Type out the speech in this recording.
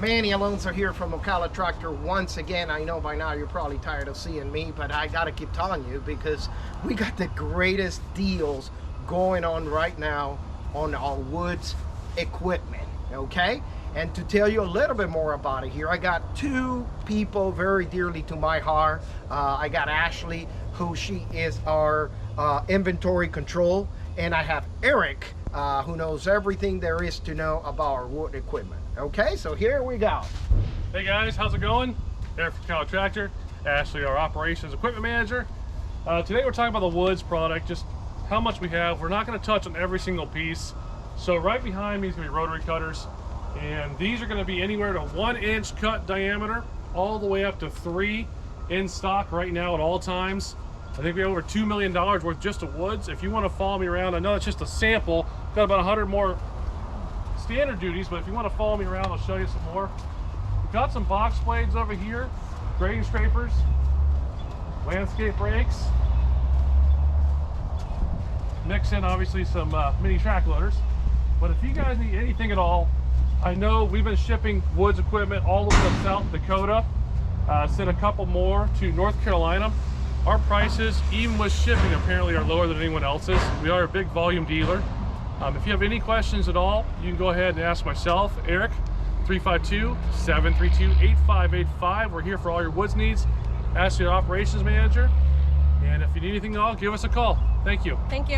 Manny Alonso here from Ocala Tractor once again. I know by now you're probably tired of seeing me, but I gotta keep telling you because we got the greatest deals going on right now on our woods equipment, okay? And to tell you a little bit more about it here, I got two people very dearly to my heart. I got Ashley, who she is our inventory control, and I have Eric, who knows everything there is to know about our wood equipment. Okay, so here we go. Hey guys, how's it going? Eric from Ocala Tractor, Ashley, our operations equipment manager. Today we're talking about the woods product, just how much we have. We're not going to touch on every single piece. So right behind me is going to be rotary cutters, and these are going to be anywhere to 1 inch cut diameter, all the way up to 3 in stock right now at all times. I think we have over $2 million worth just of woods. If you want to follow me around, I know it's just a sample. Got about 100 more standard duties, but if you want to follow me around, I'll show you some more. We've got some box blades over here, grading scrapers, landscape rakes, mix in obviously some mini track loaders. But if you guys need anything at all, I know we've been shipping woods equipment all over South Dakota, sent a couple more to North Carolina. Our prices, even with shipping, apparently are lower than anyone else's. We are a big volume dealer. If you have any questions at all, you can go ahead and ask myself, Eric, 352-732-8585. We're here for all your woods needs. Ask your operations manager. And if you need anything at all, give us a call. Thank you. Thank you.